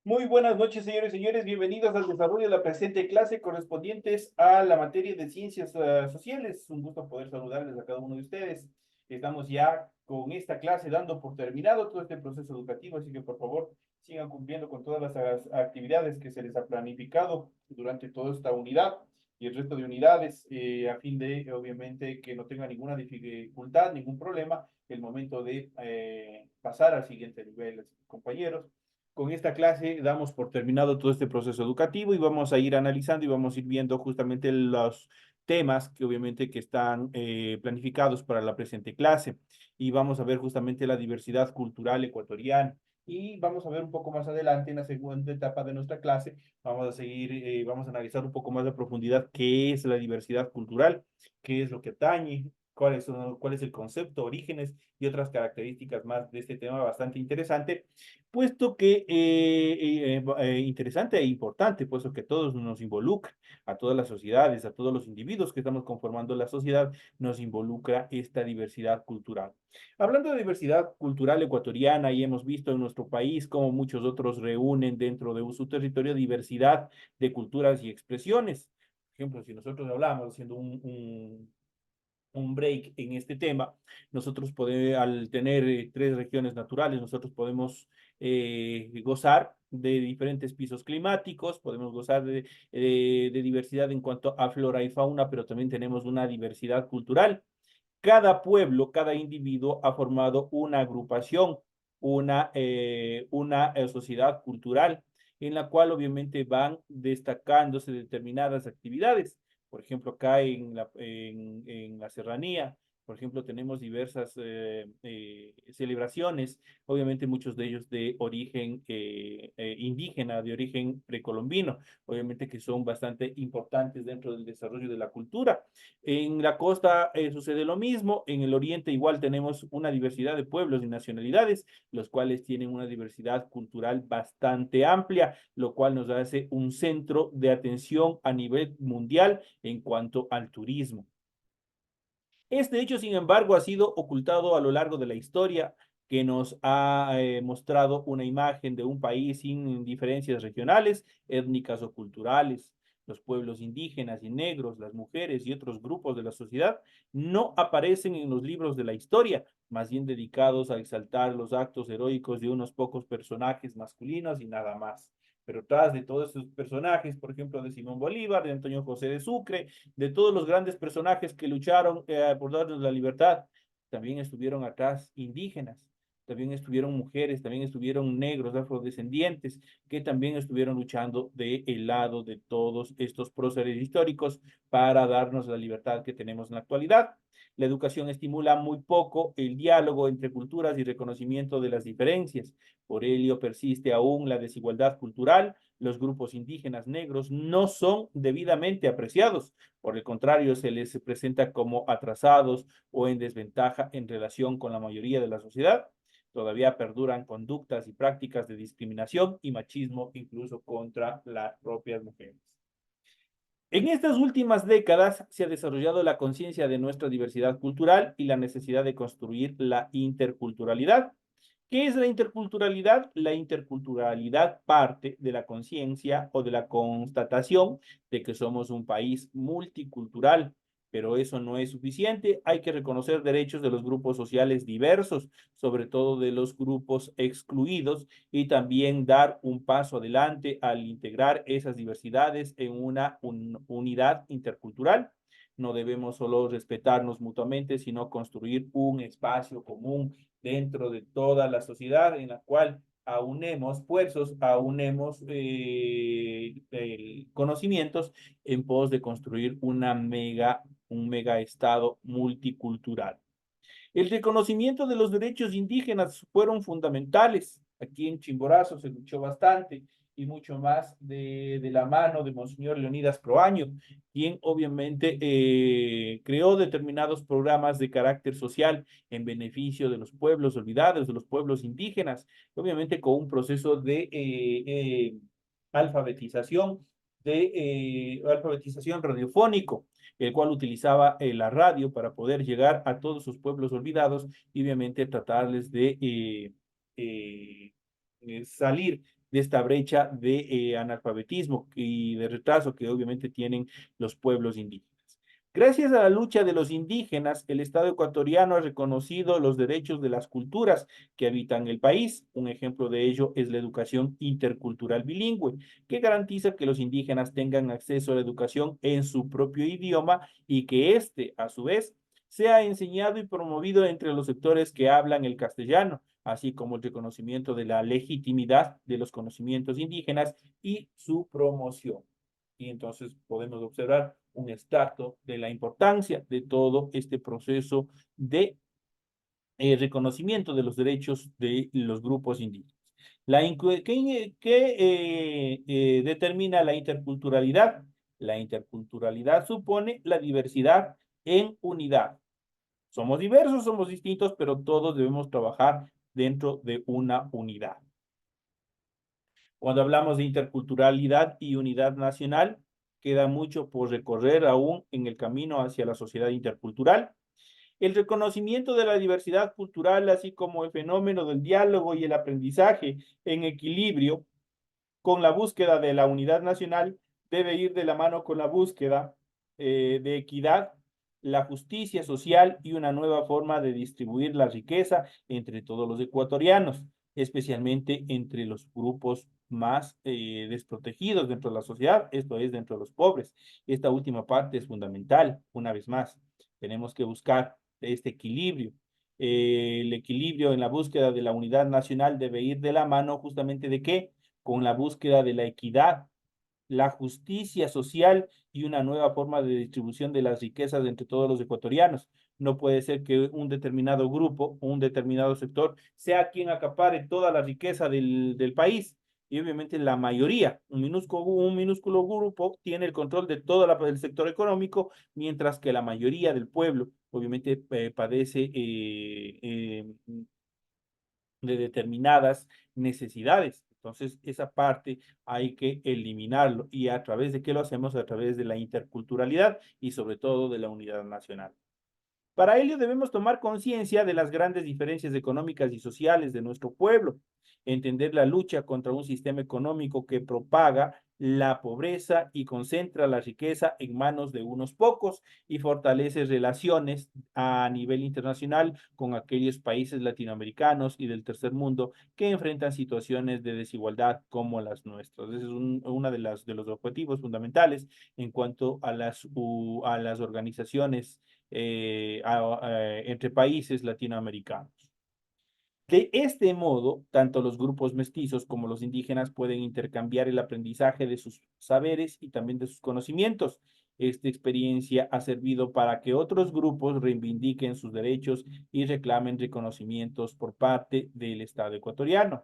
Muy buenas noches, señores y señores. Bienvenidos al desarrollo de la presente clase correspondientes a la materia de ciencias sociales. Un gusto poder saludarles a cada uno de ustedes. Estamos ya con esta clase dando por terminado todo este proceso educativo, así que por favor sigan cumpliendo con todas las actividades que se les ha planificado durante toda esta unidad y el resto de unidades, a fin de, obviamente, que no tenga ninguna dificultad, ningún problema el momento de pasar al siguiente nivel, compañeros. Con esta clase damos por terminado todo este proceso educativo y vamos a ir analizando y vamos a ir viendo justamente los temas que obviamente que están planificados para la presente clase y vamos a ver justamente la diversidad cultural ecuatoriana. Y vamos a ver un poco más adelante, en la segunda etapa de nuestra clase, vamos a seguir, vamos a analizar un poco más de profundidad qué es la diversidad cultural, qué es lo que atañe, cuál es el concepto, orígenes y otras características más de este tema bastante interesante, puesto que interesante e importante, puesto que todos nos involucra, a todas las sociedades, a todos los individuos que estamos conformando la sociedad, nos involucra esta diversidad cultural. Hablando de diversidad cultural ecuatoriana, y hemos visto en nuestro país cómo muchos otros reúnen dentro de su territorio diversidad de culturas y expresiones. Por ejemplo, si nosotros hablamos haciendo un break en este tema, nosotros podemos, al tener tres regiones naturales, nosotros podemos gozar de diferentes pisos climáticos, podemos gozar de diversidad en cuanto a flora y fauna, pero también tenemos una diversidad cultural. Cada pueblo, cada individuo ha formado una agrupación, una sociedad cultural en la cual obviamente van destacándose determinadas actividades. Por ejemplo, acá en la serranía, por ejemplo, tenemos diversas celebraciones, obviamente muchos de ellos de origen indígena, de origen precolombino, obviamente que son bastante importantes dentro del desarrollo de la cultura. En la costa sucede lo mismo, en el oriente igual tenemos una diversidad de pueblos y nacionalidades, los cuales tienen una diversidad cultural bastante amplia, lo cual nos hace un centro de atención a nivel mundial en cuanto al turismo. Este hecho, sin embargo, ha sido ocultado a lo largo de la historia, que nos ha mostrado una imagen de un país sin diferencias regionales, étnicas o culturales. Los pueblos indígenas y negros, las mujeres y otros grupos de la sociedad no aparecen en los libros de la historia, más bien dedicados a exaltar los actos heroicos de unos pocos personajes masculinos y nada más. Pero tras de todos esos personajes, por ejemplo, de Simón Bolívar, de Antonio José de Sucre, de todos los grandes personajes que lucharon por darnos la libertad, también estuvieron atrás indígenas, también estuvieron mujeres, también estuvieron negros, afrodescendientes, que también estuvieron luchando de el lado de todos estos próceres históricos para darnos la libertad que tenemos en la actualidad. La educación estimula muy poco el diálogo entre culturas y reconocimiento de las diferencias. Por ello persiste aún la desigualdad cultural. Los grupos indígenas negros no son debidamente apreciados. Por el contrario, se les presenta como atrasados o en desventaja en relación con la mayoría de la sociedad. Todavía perduran conductas y prácticas de discriminación y machismo, incluso contra las propias mujeres. En estas últimas décadas se ha desarrollado la conciencia de nuestra diversidad cultural y la necesidad de construir la interculturalidad. ¿Qué es la interculturalidad? La interculturalidad parte de la conciencia o de la constatación de que somos un país multicultural, pero eso no es suficiente. Hay que reconocer derechos de los grupos sociales diversos, sobre todo de los grupos excluidos, y también dar un paso adelante al integrar esas diversidades en una unidad intercultural. No debemos solo respetarnos mutuamente, sino construir un espacio común dentro de toda la sociedad en la cual aunemos esfuerzos, aunemos conocimientos en pos de construir un mega estado multicultural. El reconocimiento de los derechos indígenas fueron fundamentales. Aquí en Chimborazo se luchó bastante y mucho más de la mano de Monseñor Leonidas Proaño, quien obviamente creó determinados programas de carácter social en beneficio de los pueblos olvidados, de los pueblos indígenas, obviamente con un proceso de alfabetización, de alfabetización radiofónico, el cual utilizaba la radio para poder llegar a todos sus pueblos olvidados y obviamente tratarles de salir de esta brecha de analfabetismo y de retraso que obviamente tienen los pueblos indígenas. Gracias a la lucha de los indígenas, el Estado ecuatoriano ha reconocido los derechos de las culturas que habitan el país. Un ejemplo de ello es la educación intercultural bilingüe, que garantiza que los indígenas tengan acceso a la educación en su propio idioma y que éste, a su vez, sea enseñado y promovido entre los sectores que hablan el castellano, así como el reconocimiento de la legitimidad de los conocimientos indígenas y su promoción. Y entonces podemos observar un extracto de la importancia de todo este proceso de reconocimiento de los derechos de los grupos indígenas. ¿Qué determina la interculturalidad? La interculturalidad supone la diversidad en unidad. Somos diversos, somos distintos, pero todos debemos trabajar dentro de una unidad. Cuando hablamos de interculturalidad y unidad nacional, queda mucho por recorrer aún en el camino hacia la sociedad intercultural. El reconocimiento de la diversidad cultural, así como el fenómeno del diálogo y el aprendizaje en equilibrio con la búsqueda de la unidad nacional, debe ir de la mano con la búsqueda de equidad, la justicia social y una nueva forma de distribuir la riqueza entre todos los ecuatorianos, especialmente entre los grupos más desprotegidos dentro de la sociedad, esto es, dentro de los pobres. Esta última parte es fundamental, una vez más. Tenemos que buscar este equilibrio. El equilibrio en la búsqueda de la unidad nacional debe ir de la mano justamente de qué? Con la búsqueda de la equidad, la justicia social y una nueva forma de distribución de las riquezas entre todos los ecuatorianos. No puede ser que un determinado grupo o un determinado sector sea quien acapare toda la riqueza del país. Y obviamente la mayoría, un minúsculo grupo, tiene el control de todo el sector económico, mientras que la mayoría del pueblo obviamente padece de determinadas necesidades. Entonces, esa parte hay que eliminarlo. ¿Y a través de qué lo hacemos? A través de la interculturalidad y sobre todo de la unidad nacional. Para ello debemos tomar conciencia de las grandes diferencias económicas y sociales de nuestro pueblo, entender la lucha contra un sistema económico que propaga la pobreza y concentra la riqueza en manos de unos pocos y fortalece relaciones a nivel internacional con aquellos países latinoamericanos y del tercer mundo que enfrentan situaciones de desigualdad como las nuestras. Ese es uno de los objetivos fundamentales en cuanto a a las organizaciones entre países latinoamericanos. De este modo, tanto los grupos mestizos como los indígenas pueden intercambiar el aprendizaje de sus saberes y también de sus conocimientos. Esta experiencia ha servido para que otros grupos reivindiquen sus derechos y reclamen reconocimientos por parte del Estado ecuatoriano.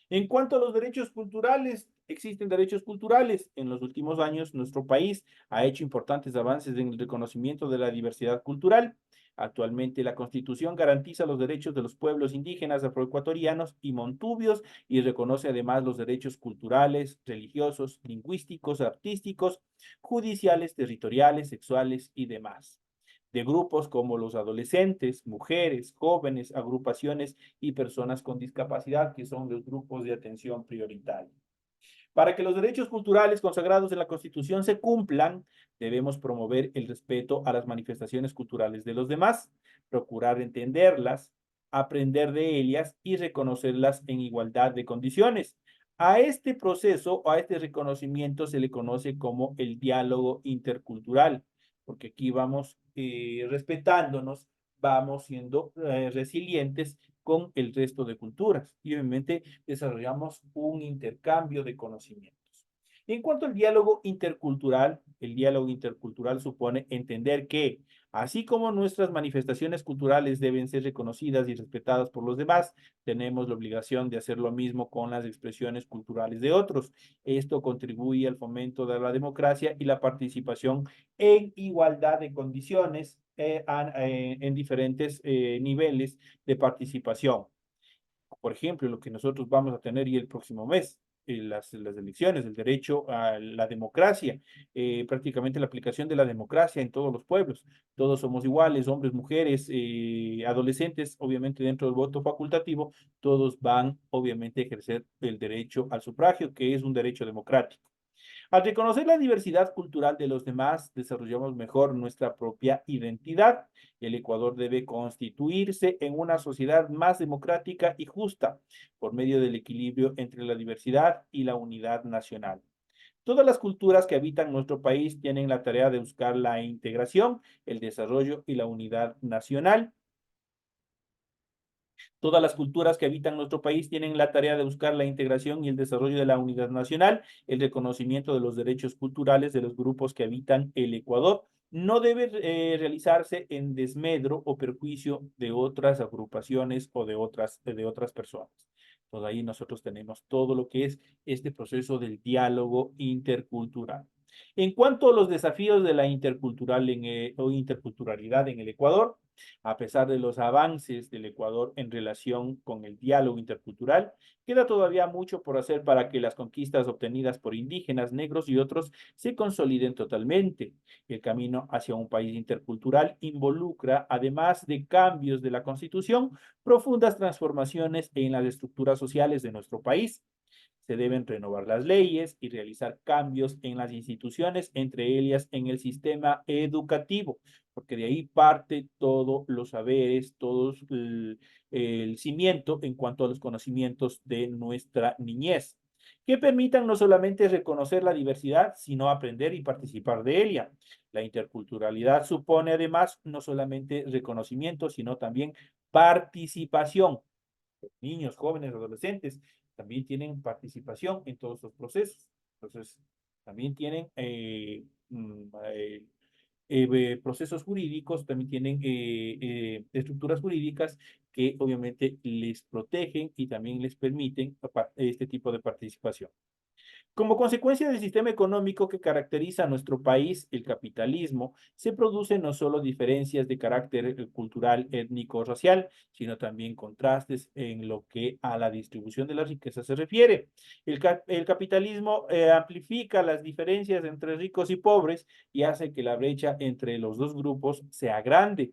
En cuanto a los derechos culturales, existen derechos culturales. En los últimos años, nuestro país ha hecho importantes avances en el reconocimiento de la diversidad cultural. Actualmente, la Constitución garantiza los derechos de los pueblos indígenas, afroecuatorianos y montubios y reconoce además los derechos culturales, religiosos, lingüísticos, artísticos, judiciales, territoriales, sexuales y demás de grupos como los adolescentes, mujeres, jóvenes, agrupaciones y personas con discapacidad, que son los grupos de atención prioritaria. Para que los derechos culturales consagrados en la Constitución se cumplan, debemos promover el respeto a las manifestaciones culturales de los demás, procurar entenderlas, aprender de ellas y reconocerlas en igualdad de condiciones. A este proceso, a este reconocimiento se le conoce como el diálogo intercultural, porque aquí vamos respetándonos, vamos siendo resilientes con el resto de culturas y obviamente desarrollamos un intercambio de conocimientos. En cuanto al diálogo intercultural, el diálogo intercultural supone entender que, así como nuestras manifestaciones culturales deben ser reconocidas y respetadas por los demás, tenemos la obligación de hacer lo mismo con las expresiones culturales de otros. Esto contribuye al fomento de la democracia y la participación en igualdad de condiciones en diferentes niveles de participación. Por ejemplo, lo que nosotros vamos a tener y el próximo mes. las elecciones, el derecho a la democracia, prácticamente la aplicación de la democracia en todos los pueblos. Todos somos iguales, hombres, mujeres, adolescentes, obviamente dentro del voto facultativo, todos van obviamente a ejercer el derecho al sufragio, que es un derecho democrático. Al reconocer la diversidad cultural de los demás, desarrollamos mejor nuestra propia identidad. El Ecuador debe constituirse en una sociedad más democrática y justa por medio del equilibrio entre la diversidad y la unidad nacional. Todas las culturas que habitan nuestro país tienen la tarea de buscar la integración, el desarrollo y la unidad nacional. Todas las culturas que habitan nuestro país tienen la tarea de buscar la integración y el desarrollo de la unidad nacional, el reconocimiento de los derechos culturales de los grupos que habitan el Ecuador. No debe realizarse en desmedro o perjuicio de otras agrupaciones o de otras personas. Pues ahí nosotros tenemos todo lo que es este proceso del diálogo intercultural. En cuanto a los desafíos de la o interculturalidad en el Ecuador, a pesar de los avances del Ecuador en relación con el diálogo intercultural, queda todavía mucho por hacer para que las conquistas obtenidas por indígenas, negros y otros se consoliden totalmente. El camino hacia un país intercultural involucra, además de cambios de la Constitución, profundas transformaciones en las estructuras sociales de nuestro país. Se deben renovar las leyes y realizar cambios en las instituciones, entre ellas en el sistema educativo, porque de ahí parte todos los saberes, todo el cimiento en cuanto a los conocimientos de nuestra niñez, que permitan no solamente reconocer la diversidad, sino aprender y participar de ella. La interculturalidad supone además no solamente reconocimiento, sino también participación. Niños, jóvenes, adolescentes, también tienen participación en todos los procesos. Entonces, también tienen procesos jurídicos, también tienen estructuras jurídicas que obviamente les protegen y también les permiten este tipo de participación. Como consecuencia del sistema económico que caracteriza a nuestro país, el capitalismo, se producen no solo diferencias de carácter cultural, étnico, racial, sino también contrastes en lo que a la distribución de la riqueza se refiere. El capitalismo amplifica las diferencias entre ricos y pobres y hace que la brecha entre los dos grupos sea grande.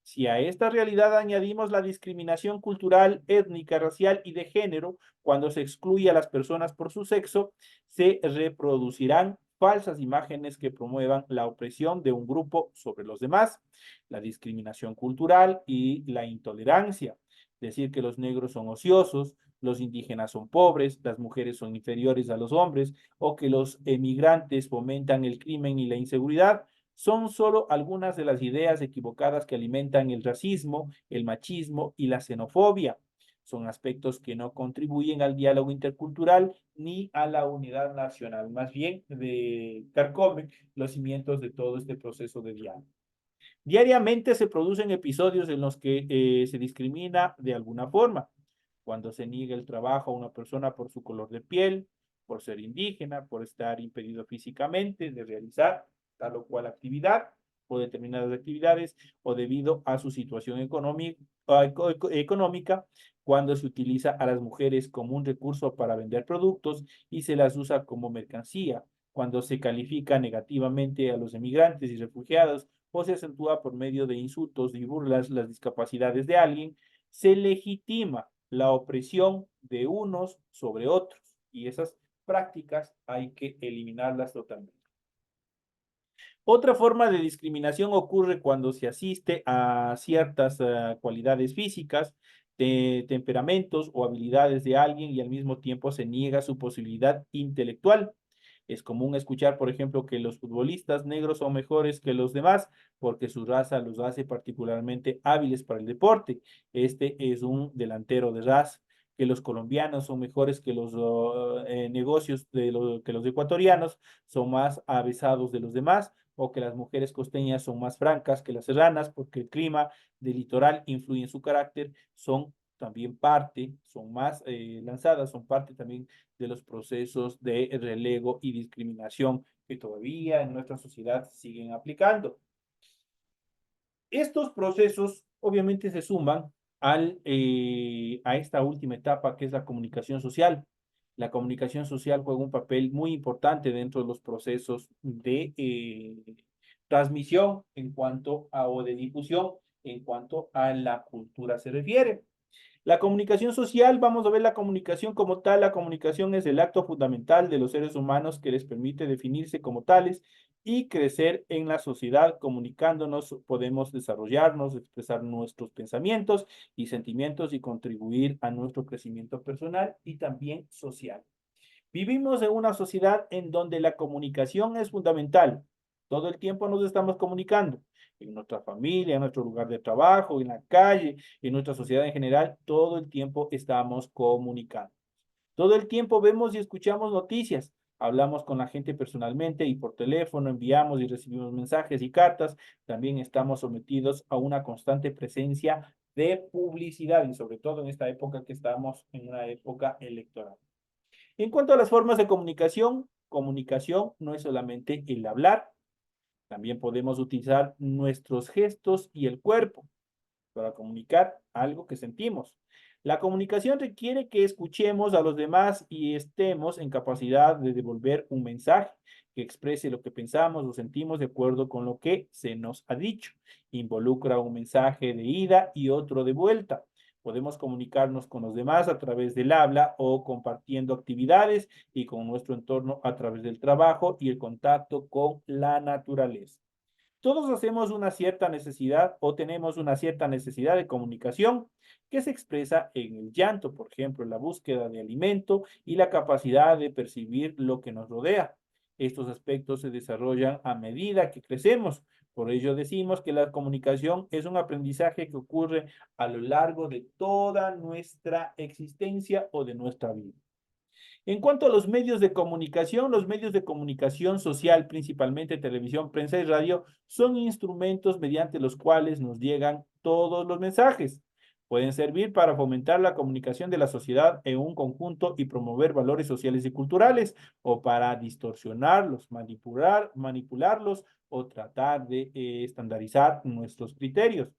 Si a esta realidad añadimos la discriminación cultural, étnica, racial y de género, cuando se excluye a las personas por su sexo, se reproducirán falsas imágenes que promuevan la opresión de un grupo sobre los demás, la discriminación cultural y la intolerancia. Decir que los negros son ociosos, los indígenas son pobres, las mujeres son inferiores a los hombres o que los emigrantes fomentan el crimen y la inseguridad son solo algunas de las ideas equivocadas que alimentan el racismo, el machismo y la xenofobia. Son aspectos que no contribuyen al diálogo intercultural ni a la unidad nacional, más bien carcomen los cimientos de todo este proceso de diálogo. Diariamente se producen episodios en los que se discrimina de alguna forma. Cuando se niega el trabajo a una persona por su color de piel, por ser indígena, por estar impedido físicamente de realizar tal o cual actividad o determinadas actividades, o debido a su situación económica, cuando se utiliza a las mujeres como un recurso para vender productos y se las usa como mercancía, cuando se califica negativamente a los emigrantes y refugiados o se acentúa por medio de insultos y burlas las discapacidades de alguien, se legitima la opresión de unos sobre otros y esas prácticas hay que eliminarlas totalmente. Otra forma de discriminación ocurre cuando se asiste a ciertas cualidades físicas, temperamentos o habilidades de alguien y al mismo tiempo se niega su posibilidad intelectual. Es común escuchar, por ejemplo, que los futbolistas negros son mejores que los demás porque su raza los hace particularmente hábiles para el deporte. Este es un delantero de raza. Que los colombianos son mejores que los negocios que los ecuatorianos, son más avesados de los demás, o que las mujeres costeñas son más francas que las serranas porque el clima del litoral influye en su carácter, son también parte, son más lanzadas, son parte también de los procesos de relego y discriminación que todavía en nuestra sociedad siguen aplicando. Estos procesos obviamente se suman a esta última etapa que es la comunicación social. La comunicación social juega un papel muy importante dentro de los procesos de transmisión en cuanto a o de difusión en cuanto a la cultura se refiere. La comunicación social, vamos a ver la comunicación como tal. La comunicación es el acto fundamental de los seres humanos que les permite definirse como tales y crecer en la sociedad. Comunicándonos podemos desarrollarnos, expresar nuestros pensamientos y sentimientos y contribuir a nuestro crecimiento personal y también social. Vivimos en una sociedad en donde la comunicación es fundamental. Todo el tiempo nos estamos comunicando. En nuestra familia, en nuestro lugar de trabajo, en la calle, en nuestra sociedad en general, todo el tiempo estamos comunicando. Todo el tiempo vemos y escuchamos noticias. Hablamos con la gente personalmente y por teléfono, enviamos y recibimos mensajes y cartas. También estamos sometidos a una constante presencia de publicidad y sobre todo en esta época que estamos en una época electoral. En cuanto a las formas de comunicación no es solamente el hablar, también podemos utilizar nuestros gestos y el cuerpo para comunicar algo que sentimos. La comunicación requiere que escuchemos a los demás y estemos en capacidad de devolver un mensaje que exprese lo que pensamos o sentimos de acuerdo con lo que se nos ha dicho. Involucra un mensaje de ida y otro de vuelta. Podemos comunicarnos con los demás a través del habla o compartiendo actividades y con nuestro entorno a través del trabajo y el contacto con la naturaleza. Todos hacemos una cierta necesidad o tenemos una cierta necesidad de comunicación que se expresa en el llanto, por ejemplo, en la búsqueda de alimento y la capacidad de percibir lo que nos rodea. Estos aspectos se desarrollan a medida que crecemos. Por ello decimos que la comunicación es un aprendizaje que ocurre a lo largo de toda nuestra existencia o de nuestra vida. En cuanto a los medios de comunicación social, principalmente televisión, prensa y radio, son instrumentos mediante los cuales nos llegan todos los mensajes. Pueden servir para fomentar la comunicación de la sociedad en un conjunto y promover valores sociales y culturales, o para distorsionarlos, manipularlos o tratar de estandarizar nuestros criterios.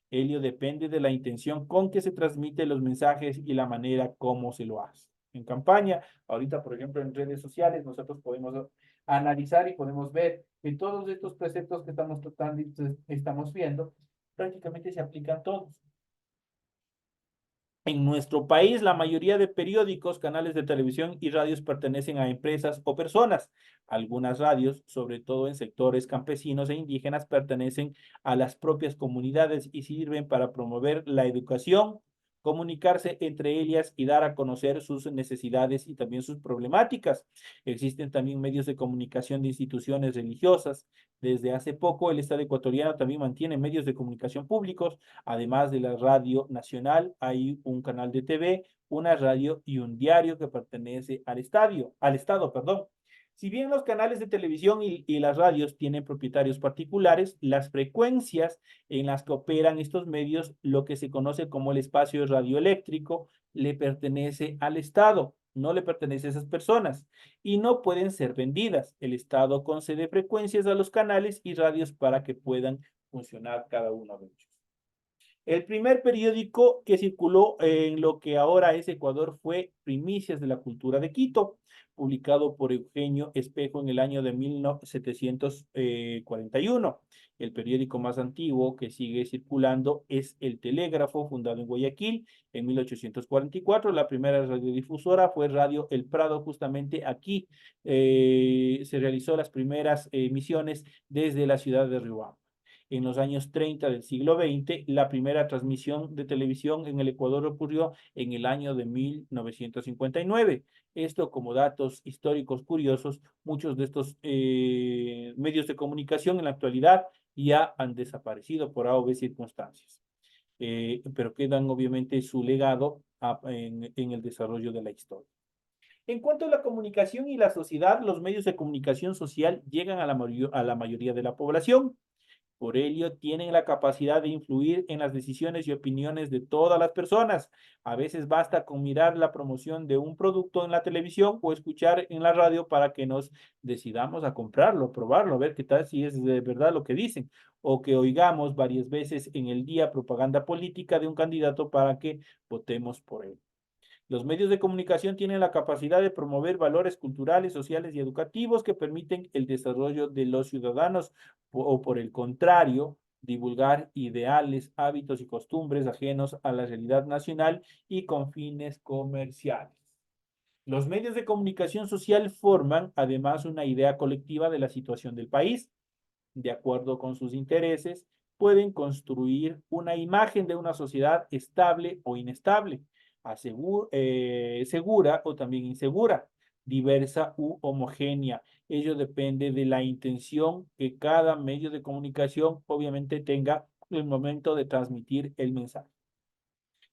Ello depende de la intención con que se transmiten los mensajes y la manera como se lo hace. En campaña, ahorita, por ejemplo, en redes sociales, nosotros podemos analizar y podemos ver que todos estos preceptos que estamos tratando y estamos viendo, prácticamente se aplican todos. En nuestro país, la mayoría de periódicos, canales de televisión y radios pertenecen a empresas o personas. Algunas radios, sobre todo en sectores campesinos e indígenas, pertenecen a las propias comunidades y sirven para promover la educación, comunicarse entre ellas y dar a conocer sus necesidades y también sus problemáticas. Existen también medios de comunicación de instituciones religiosas. Desde hace poco, el Estado ecuatoriano también mantiene medios de comunicación públicos. Además de la radio nacional, hay un canal de TV, una radio y un diario que pertenece al Estado, perdón. Si bien los canales de televisión y las radios tienen propietarios particulares, las frecuencias en las que operan estos medios, lo que se conoce como el espacio radioeléctrico, le pertenece al Estado, no le pertenece a esas personas y no pueden ser vendidas. El Estado concede frecuencias a los canales y radios para que puedan funcionar cada uno de ellos. El primer periódico que circuló en lo que ahora es Ecuador fue Primicias de la Cultura de Quito, publicado por Eugenio Espejo en el año de 1741. El periódico más antiguo que sigue circulando es El Telégrafo, fundado en Guayaquil en 1844. La primera radiodifusora fue Radio El Prado, justamente aquí se realizó las primeras emisiones desde la ciudad de Riobamba. En los años 30 del siglo XX, la primera transmisión de televisión en el Ecuador ocurrió en el año de 1959. Esto como datos históricos curiosos, muchos de estos medios de comunicación en la actualidad ya han desaparecido por A o B circunstancias, pero quedan obviamente su legado en el desarrollo de la historia. En cuanto a la comunicación y la sociedad, los medios de comunicación social llegan a la mayoría de la población. Por ello, tienen la capacidad de influir en las decisiones y opiniones de todas las personas. A veces basta con mirar la promoción de un producto en la televisión o escuchar en la radio para que nos decidamos a comprarlo, probarlo, a ver qué tal si es de verdad lo que dicen, o que oigamos varias veces en el día propaganda política de un candidato para que votemos por él. Los medios de comunicación tienen la capacidad de promover valores culturales, sociales y educativos que permiten el desarrollo de los ciudadanos o por el contrario, divulgar ideales, hábitos y costumbres ajenos a la realidad nacional y con fines comerciales. Los medios de comunicación social forman además una idea colectiva de la situación del país. De acuerdo con sus intereses, pueden construir una imagen de una sociedad estable o inestable, segura o también insegura, diversa u homogénea. Ello depende de la intención que cada medio de comunicación obviamente tenga en el momento de transmitir el mensaje.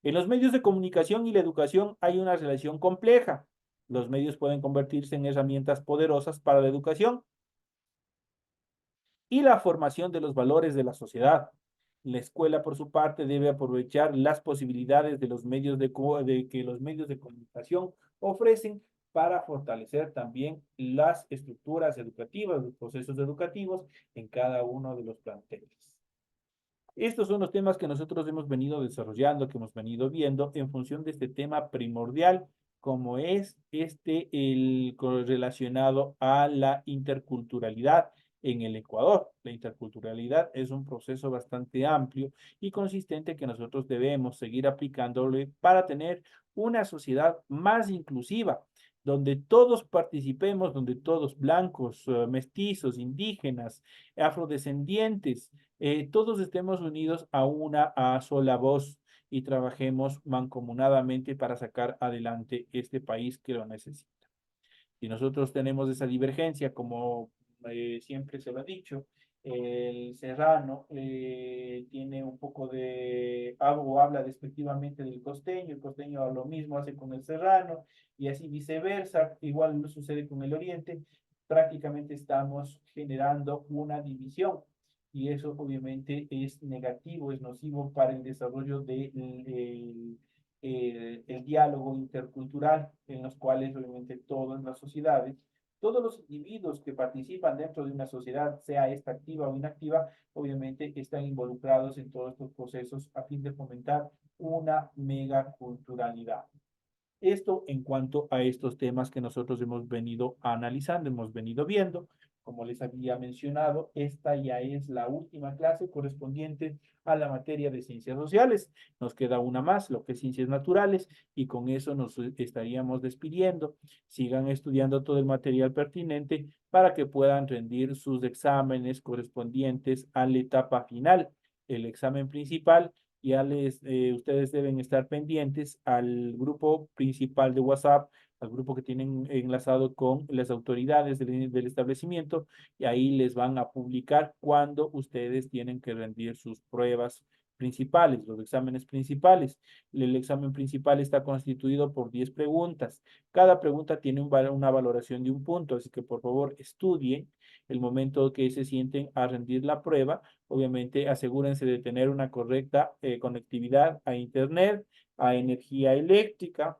En los medios de comunicación y la educación hay una relación compleja. Los medios pueden convertirse en herramientas poderosas para la educación y la formación de los valores de la sociedad. La escuela, por su parte, debe aprovechar las posibilidades de los medios de que los medios de comunicación ofrecen para fortalecer también las estructuras educativas, los procesos educativos en cada uno de los planteles. Estos son los temas que nosotros hemos venido desarrollando, que hemos venido viendo en función de este tema primordial, como es el relacionado a la interculturalidad en el Ecuador. La interculturalidad es un proceso bastante amplio y consistente que nosotros debemos seguir aplicándole para tener una sociedad más inclusiva, donde todos participemos, donde todos blancos, mestizos, indígenas, afrodescendientes, todos estemos unidos a una sola voz y trabajemos mancomunadamente para sacar adelante este país que lo necesita. Si nosotros tenemos esa divergencia, como siempre se lo ha dicho, el serrano tiene un poco de, o habla despectivamente del costeño, el costeño lo mismo hace con el serrano, y así viceversa, igual sucede con el oriente, prácticamente estamos generando una división y eso obviamente es negativo, es nocivo para el desarrollo el diálogo intercultural en los cuales obviamente todas las sociedades, todos los individuos que participan dentro de una sociedad, sea esta activa o inactiva, obviamente están involucrados en todos estos procesos a fin de fomentar una megaculturalidad. Esto en cuanto a estos temas que nosotros hemos venido analizando, hemos venido viendo. Como les había mencionado, esta ya es la última clase correspondiente a la materia de ciencias sociales. Nos queda una más, lo que es ciencias naturales, y con eso nos estaríamos despidiendo. Sigan estudiando todo el material pertinente para que puedan rendir sus exámenes correspondientes a la etapa final. El examen principal ustedes deben estar pendientes al grupo principal de WhatsApp, al grupo que tienen enlazado con las autoridades del establecimiento, y ahí les van a publicar cuándo ustedes tienen que rendir sus pruebas principales, los exámenes principales. El examen principal está constituido por 10 preguntas. Cada pregunta tiene una valoración de un punto, así que por favor estudien el momento que se sienten a rendir la prueba. Obviamente, asegúrense de tener una correcta conectividad a Internet, a energía eléctrica,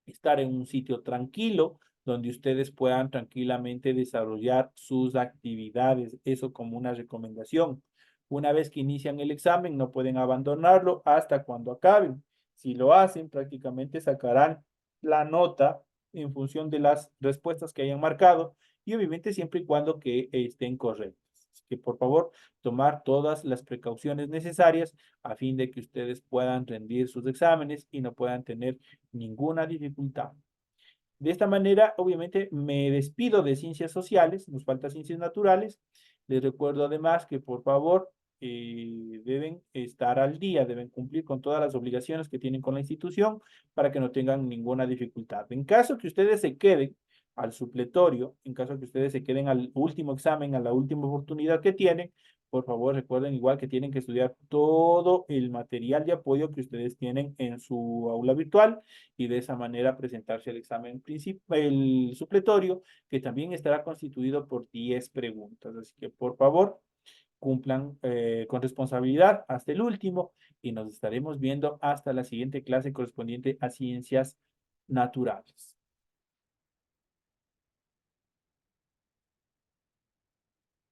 estar en un sitio tranquilo donde ustedes puedan tranquilamente desarrollar sus actividades. Eso como una recomendación. Una vez que inician el examen, no pueden abandonarlo hasta cuando acaben. Si lo hacen, prácticamente sacarán la nota en función de las respuestas que hayan marcado y obviamente siempre y cuando que estén correctas. Así que por favor, tomar todas las precauciones necesarias a fin de que ustedes puedan rendir sus exámenes y no puedan tener ninguna dificultad. De esta manera, obviamente, me despido de ciencias sociales, nos falta ciencias naturales. Les recuerdo además que por favor deben estar al día, deben cumplir con todas las obligaciones que tienen con la institución para que no tengan ninguna dificultad. En caso que ustedes se queden al supletorio, en caso que ustedes se queden al último examen, a la última oportunidad que tienen, por favor recuerden igual que tienen que estudiar todo el material de apoyo que ustedes tienen en su aula virtual y de esa manera presentarse al examen principal, el supletorio, que también estará constituido por 10 preguntas. Así que por favor, cumplan con responsabilidad hasta el último y nos estaremos viendo hasta la siguiente clase correspondiente a ciencias naturales.